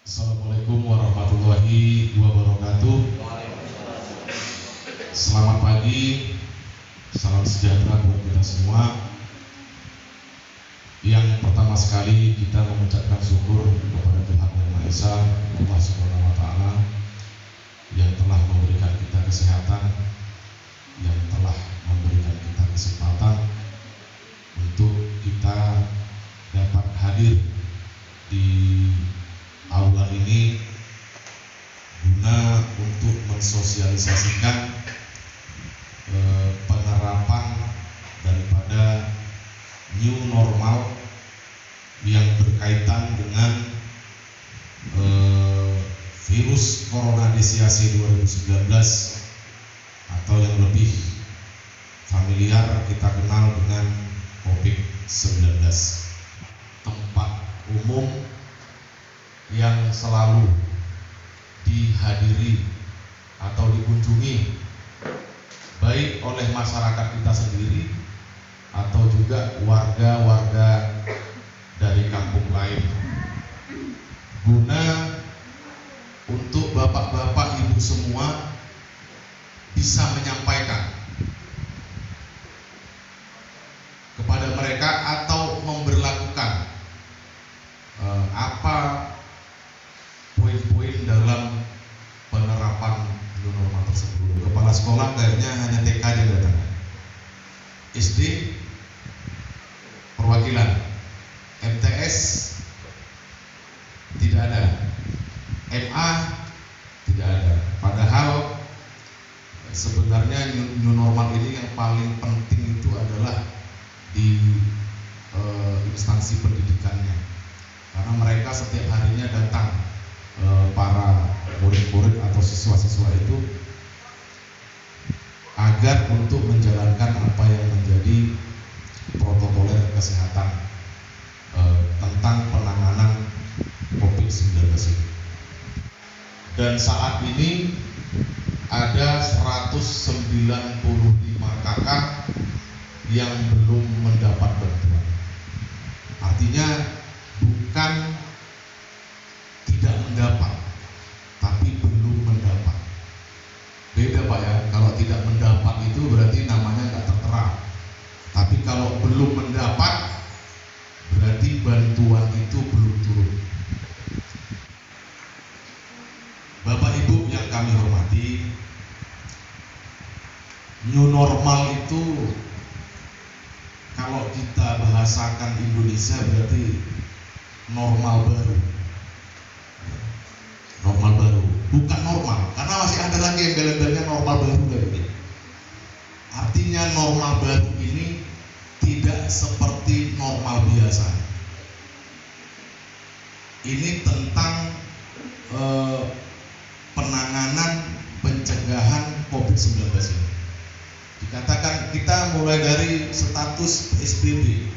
Assalamualaikum warahmatullahi wabarakatuh. Selamat pagi, salam sejahtera buat kita semua. Yang pertama sekali kita mengucapkan syukur kepada Tuhan Yang Maha Esa, Allah Subhanahu wa Ta'ala, yang telah memberikan kita kesehatan, yang telah memberikan kita kesempatan untuk kita dapat hadir di aula ini guna untuk mensosialisasikan penerapan daripada new normal yang berkaitan dengan virus corona DCAC 2019 atau yang lebih familiar kita kenal dengan COVID-19. Tempat umum yang selalu dihadiri atau dikunjungi baik oleh masyarakat kita sendiri atau juga warga-warga dari kampung lain, guna untuk bapak-bapak ibu semua bisa menyampaikan kepada mereka atau memberlakukan apa poin-poin dalam penerapan new normal tersebut. Kepala sekolah kayaknya hanya TK yang datang, SD perwakilan, MTS tidak ada, MA tidak ada. Padahal sebenarnya new normal ini yang paling penting itu adalah di instansi pendidikannya, karena mereka setiap harinya datang, para murid-murid atau siswa-siswa itu agar untuk menjalankan apa yang menjadi protokoler kesehatan tentang penanganan COVID-19 ini. Dan saat ini ada 195 kakak yang belum mendapat bantuan. Artinya bukan tidak mendapat, tapi belum mendapat. Beda Pak ya, kalau tidak mendapat itu berarti namanya nggak tertera. Tapi kalau belum mendapat, berarti bantuan itu belum turun. Bapak Ibu yang kami hormati, new normal itu kalau kita bahasakan Indonesia berarti normal baru. Normal baru, bukan normal, karena masih ada lagi yang bela-belanya normal baru dari ini. Artinya normal baru ini tidak seperti normal biasa. Ini tentang penanganan pencegahan COVID-19 ini. Dikatakan kita mulai dari status PSBB,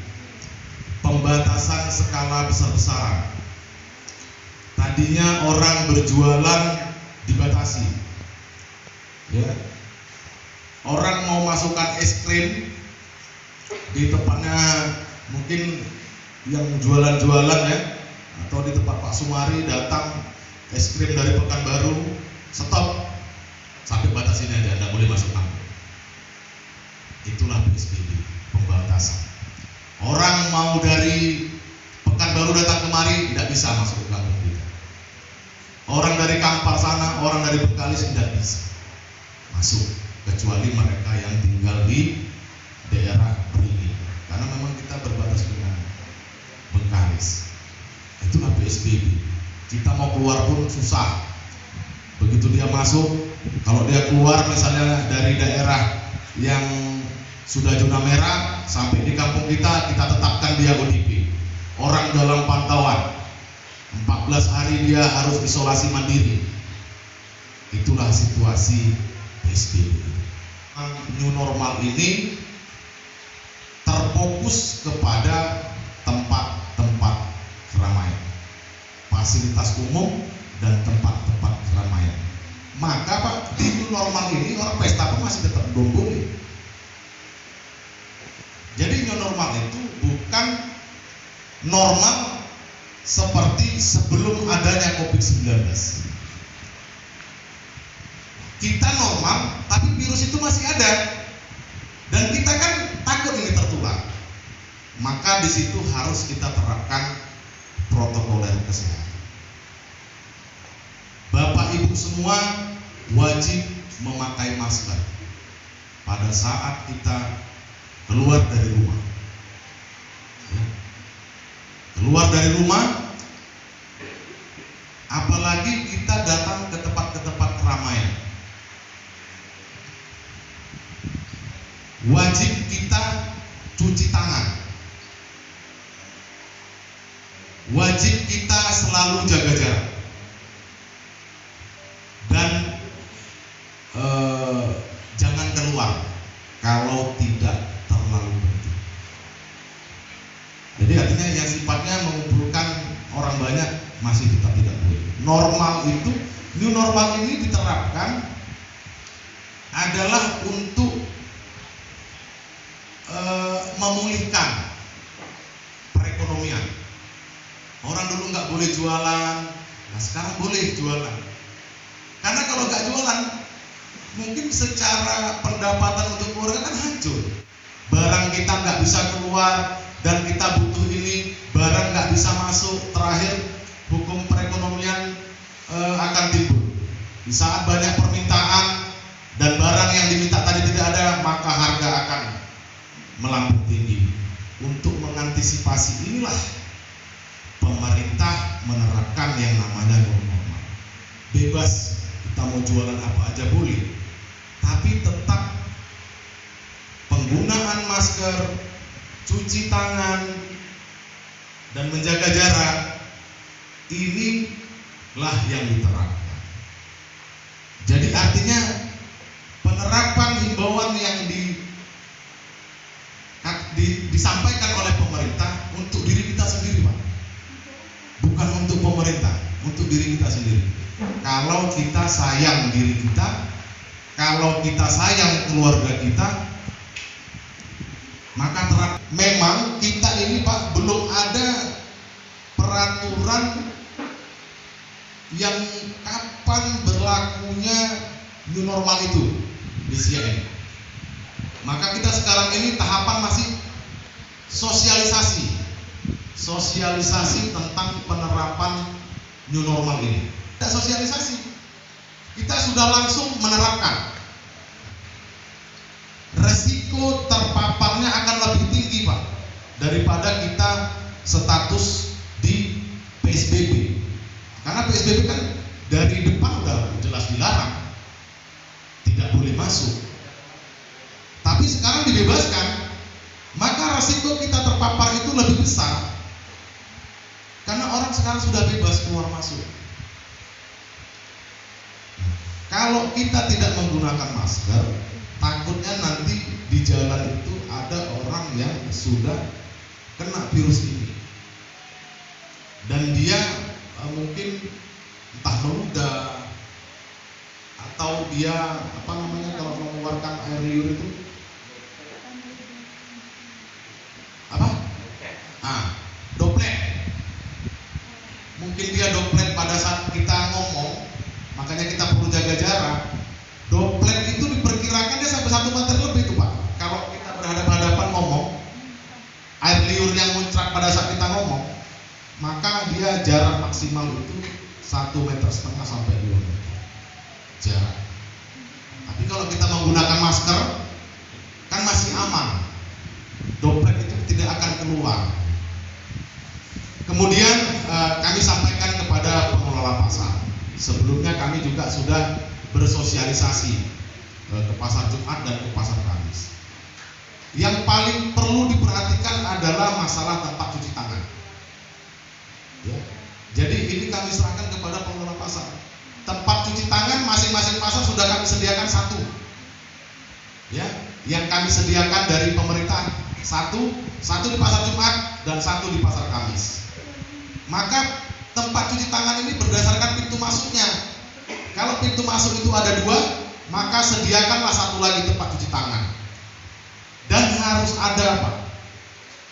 pembatasan skala besar-besaran. Tadinya orang berjualan dibatasi, ya. Orang mau masukkan es krim di tempatnya, mungkin yang jualan-jualan ya, atau di tempat Pak Sumari datang es krim dari Pekanbaru, stop, sampai batas ini aja, nggak boleh masuk kampung. Itulah PSBB, pembatasan. Orang mau dari Pekanbaru datang kemari, tidak bisa masuk ke kampung kita. Orang dari Kampar sana, orang dari Bengkalis tidak bisa masuk, kecuali mereka yang tinggal di daerah beringin, karena memang kita berbatas dengan Bengkalis. Itulah PSBB. Kita mau keluar pun susah. Begitu dia masuk, kalau dia keluar misalnya dari daerah yang sudah zona merah sampai di kampung kita tetapkan dia ODP, orang dalam pantauan. 14 hari dia harus isolasi mandiri. Itulah situasi PSBB. New normal ini terfokus kepada tempat-tempat keramaian, fasilitas umum dan tempat-tempat keramaian. Maka Pak, di new normal ini orang pesta pun masih tetap belum boleh. Jadi new normal itu bukan normal seperti sebelum adanya COVID-19. Kita normal, tapi virus itu masih ada, dan kita kan takut ini tertular. Maka di situ harus kita terapkan protokoler kesehatan. Bapak Ibu semua wajib memakai masker pada saat kita keluar dari rumah. Keluar dari rumah, apalagi kita datang ke tempat keramaian. Wajib kita cuci tangan. Wajib kita selalu jaga jarak. Dan jangan keluar kalau tidak terlalu penting. Jadi artinya yang sifatnya mengumpulkan orang banyak masih tetap tidak boleh. Normal itu, new normal ini diterapkan adalah untuk memulihkan perekonomian. Orang dulu nggak boleh jualan, nah sekarang boleh jualan. Karena kalau nggak jualan, mungkin secara pendapatan untuk keluarga kan hancur. Barang kita nggak bisa keluar dan kita butuh ini, barang nggak bisa masuk. Terakhir hukum perekonomian akan timbul. Di saat banyak permintaan dan barang yang diminta tadi tidak ada, maka harga akan melambung tinggi. Untuk mengantisipasi inilah pemerintah menerapkan yang namanya new normal. Bebas, kita mau jualan apa aja boleh, tapi tetap penggunaan masker, cuci tangan, dan menjaga jarak, inilah yang diterapkan. Jadi artinya penerapan himbauan yang disampaikan oleh pemerintah untuk diri kita sendiri, Pak. Bukan untuk pemerintah, untuk diri kita sendiri. Kalau kita sayang diri kita, kalau kita sayang keluarga kita, maka memang kita ini Pak belum ada peraturan yang kapan berlakunya new normal itu di CIN. Maka kita sekarang ini tahapan masih sosialisasi tentang penerapan new normal ini. Tidak sosialisasi, kita sudah langsung menerapkan. Resiko terpaparnya akan lebih tinggi Pak daripada kita status di PSBB. Karena PSBB kan dari depan udah jelas dilarang, tidak boleh masuk. Tapi sekarang dibebaskan, maka resiko kita terpapar itu lebih besar. Karena orang sekarang sudah bebas keluar masuk. Kalau kita tidak menggunakan masker, takutnya nanti di jalan itu ada orang yang sudah kena virus ini. Dan dia mungkin entah meludah atau dia kalau mengeluarkan air liur itu doplet. Mungkin dia doplet pada saat kita ngomong, makanya kita perlu jaga jarak. Doplet itu diperkirakan dia sampai 1 meter lebih tuh Pak. Kalau kita berhadapan-hadapan ngomong, air liur yang muncrat pada saat kita ngomong, maka dia jarak maksimal itu 1,5 meter sampai 2 meter jarak. Tapi kalau kita menggunakan masker, kan masih aman. Doplet itu tidak akan keluar. Kemudian kami sampaikan kepada pengelola pasar. Sebelumnya kami juga sudah bersosialisasi ke pasar Jumat dan ke pasar Kamis. Yang paling perlu diperhatikan adalah masalah tempat cuci tangan. Ya. Jadi ini kami serahkan kepada pengelola pasar. Tempat cuci tangan masing-masing pasar sudah kami sediakan 1. Ya, yang kami sediakan dari pemerintah 1 di pasar Jumat dan 1 di pasar Kamis. Maka tempat cuci tangan ini berdasarkan pintu masuk Kalau pintu masuk itu ada 2, maka sediakanlah satu lagi tempat cuci tangan. Dan harus ada apa?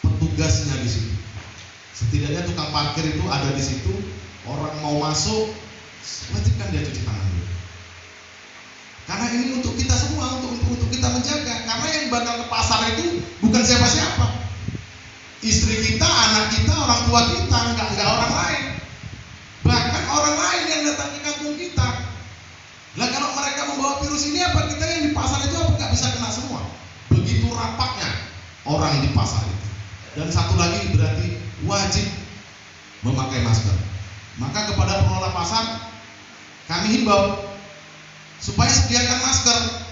Petugasnya di situ. Setidaknya tukang parkir itu ada di situ. Orang mau masuk, wajibkan dia cuci tangan dulu. Karena ini untuk kita semua, untuk kita menjaga. Karena yang bakal ke pasar itu bukan siapa-siapa. Istri kita, anak kita, orang tua kita, enggak orang lain. Bahkan orang lain yang datang ke kampung kita. Lah kalau mereka membawa virus ini, apa kita yang di pasar itu apa nggak bisa kena semua? Begitu rapatnya orang di pasar itu. Dan satu lagi berarti wajib memakai masker. Maka kepada pengelola pasar kami himbau supaya sediakan masker.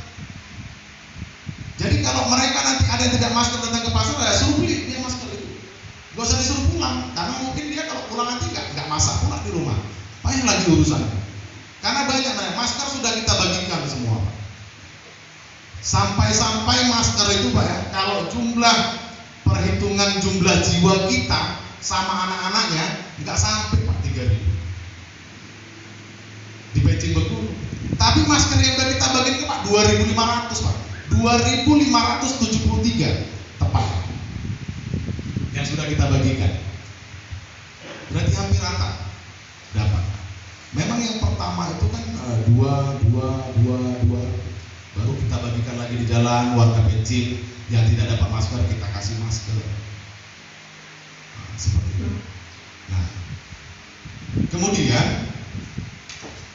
Jadi kalau mereka nanti ada yang tidak masker datang ke pasar, ya suruh beli dia masker itu. Gak usah disuruh pulang, karena mungkin dia kalau pulang nanti nggak masak pulang di rumah. Payah lagi urusannya. Karena banyak masker sudah kita bagikan semua, Pak. Sampai masker itu, Pak, ya, kalau perhitungan jumlah jiwa kita sama anak-anaknya nggak sampai, Pak, 3.000 di Beijing beku. Tapi masker yang udah kita bagikan ke Pak 2.500, Pak. 2.573 tepat yang sudah kita bagikan. Berarti hampir rata dapat. Memang yang pertama itu kan dua, baru kita bagikan lagi di jalan. Warga Beijing yang tidak dapat masker kita kasih masker. Nah, seperti itu. Nah, kemudian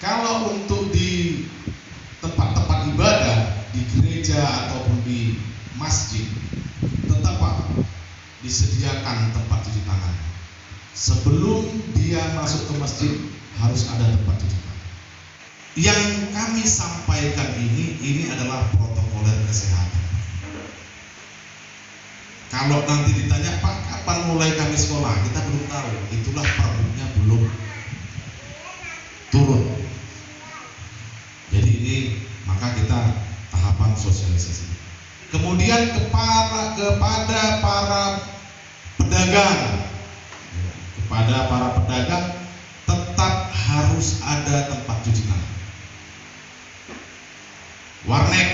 kalau untuk di tempat-tempat ibadah, di gereja ataupun di masjid, tetap Pak disediakan tempat cuci tangan. Sebelum dia masuk ke masjid harus ada tempat cuci tangan. Yang kami sampaikan ini adalah protokoler kesehatan. Kalau nanti ditanya, Pak, kapan mulai kami sekolah? Kita belum tahu. Itulah perbuknya belum turun. Jadi ini maka kita tahapan sosialisasi. Kemudian kepada para pedagang, tetap harus ada tempat cuci tangan. Warnet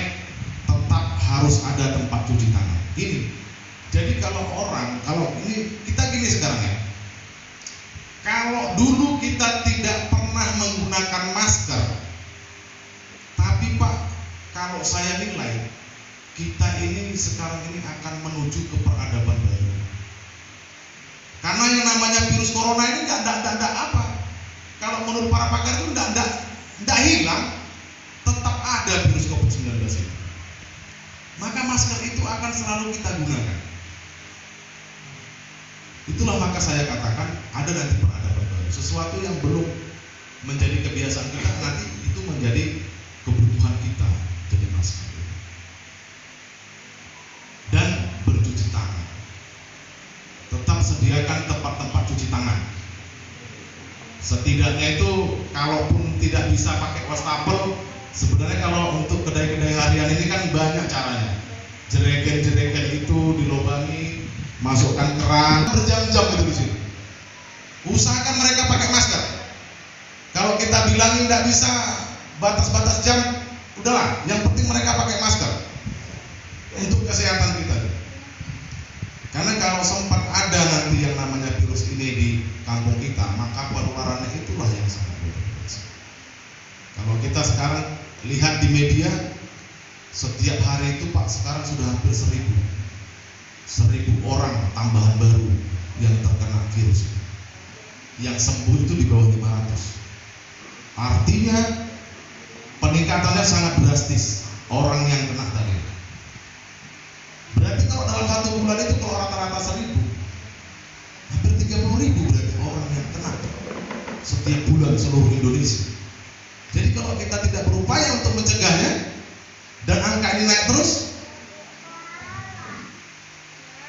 tetap harus ada tempat cuci tangan. Ini. Jadi kalau ini kita gini sekarang ya. Kalau dulu kita tidak pernah menggunakan masker, tapi Pak, kalau saya nilai kita ini sekarang ini akan menuju ke peradaban baru. Karena yang namanya virus corona ini tidak apa. Kalau menurut para pakar itu tidak hilang, tetap ada virus COVID-19 ini. Maka masker itu akan selalu kita gunakan. Itulah maka saya katakan ada nanti peradaban baru. Sesuatu yang belum menjadi kebiasaan kita nanti itu menjadi kebutuhan kita, jadi masker. Dan bercuci tangan. Tetap sediakan tempat-tempat cuci tangan. Setidaknya itu kalaupun tidak bisa pakai wastafel, sebenarnya kalau untuk kedai-kedai harian ini kan banyak caranya. Jereken-jereken itu dilobangi, masukkan keran, berjam-jam itu di sini. Usahakan mereka pakai masker. Kalau kita bilangin tidak bisa batas-batas jam, udahlah, yang penting mereka pakai masker untuk kesehatan kita. Karena kalau sempat ada nanti yang namanya virus ini di kampung kita, maka penularannya itulah yang sangat luar biasa. Kalau kita sekarang lihat di media, setiap hari itu Pak sekarang sudah hampir 1.000 orang tambahan baru yang terkena virus ini. Yang sembuh itu di bawah 500. Artinya peningkatannya sangat drastis orang yang kena tadi. Berarti kalau dalam 1 bulan itu kalau rata-rata 1.000, hampir 30.000 berarti orang yang kena setiap bulan seluruh Indonesia. Jadi kalau kita tidak berupaya untuk mencegahnya dan angka ini naik terus,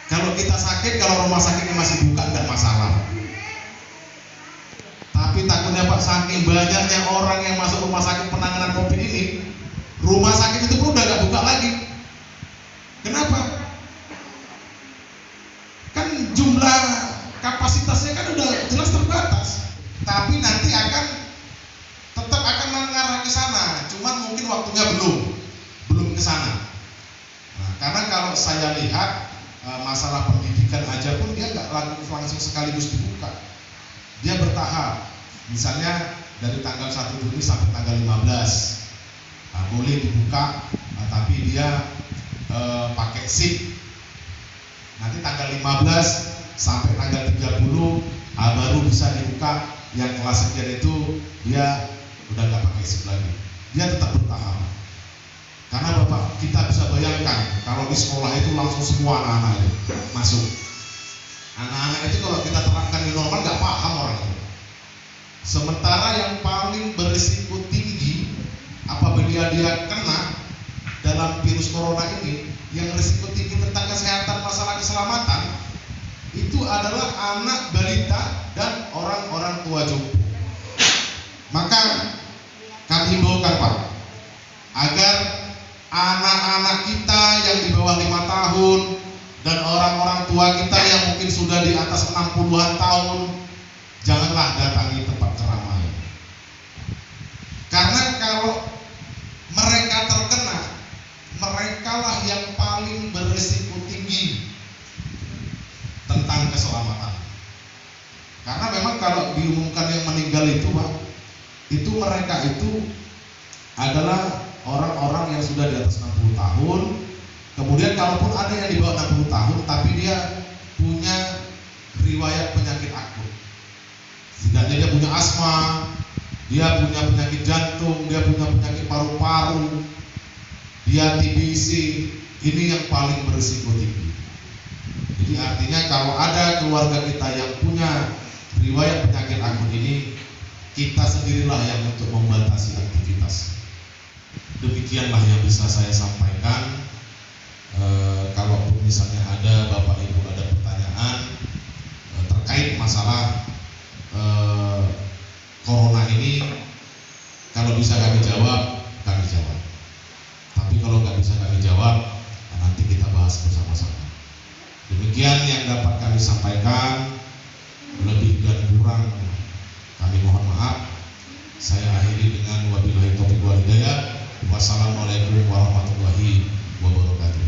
kalau kita sakit, kalau rumah sakitnya masih buka tidak masalah. Tapi takutnya Pak, saking banyaknya orang yang masuk rumah sakit penanganan COVID ini, rumah sakit itu pun udah nggak buka lagi. Kenapa? Kan jumlah kapasitasnya kan udah jelas terbatas. Tapi nanti tetap akan mengarah ke ke sana, cuman mungkin waktunya belum ke sana. Nah, karena kalau saya lihat masalah pendidikan aja pun dia nggak langsung sekaligus dibuka. Dia bertahap. Misalnya dari tanggal 1 Juni sampai tanggal 15 boleh dibuka, tapi dia pakai SIP. Nanti tanggal 15 sampai tanggal 30 baru bisa dibuka. Yang kelas sekian itu dia udah nggak pakai SIP lagi. Dia tetap bertahap. Karena Bapak, kita bisa bayangkan kalau di sekolah itu langsung semua anak-anak itu masuk. Anak-anak itu kalau kita terapkan di normal nggak paham orang itu. Sementara yang paling berisiko tinggi apabila dia kena dalam virus corona ini, yang risiko tinggi tentang kesehatan, masalah keselamatan, itu adalah anak balita dan orang-orang tua jompo. Maka kami himbaukan Pak, agar anak-anak kita yang di bawah 5 tahun dan orang-orang tua kita yang mungkin sudah di atas 60-an tahun, janganlah datangi tempat keramaian. Karena kalau mereka terkena, merekalah yang paling berisiko tinggi tentang keselamatan. Karena memang kalau diumumkan yang meninggal itu Pak, itu mereka itu adalah orang-orang yang sudah di atas 60 tahun. Kemudian kalaupun ada yang di bawah 60 tahun tapi dia punya riwayat penyakit akut, setidaknya dia punya asma, dia punya penyakit jantung, dia punya penyakit paru-paru, dia TBC, ini yang paling berisiko tinggi. Jadi artinya kalau ada keluarga kita yang punya riwayat penyakit akut ini, kita sendirilah yang untuk membatasi aktivitas. Demikianlah yang bisa saya sampaikan. Kalaupun misalnya ada Bapak Ibu ada pertanyaan terkait masalah corona ini, kalau bisa kami jawab, kami jawab. Tapi kalau nggak bisa kami jawab, nanti kita bahas bersama-sama. Demikian yang dapat kami sampaikan. Lebih dan kurang kami mohon maaf. Saya akhiri dengan wabillahi taufiq wal hidayah. Wassalamualaikum warahmatullahi wabarakatuh.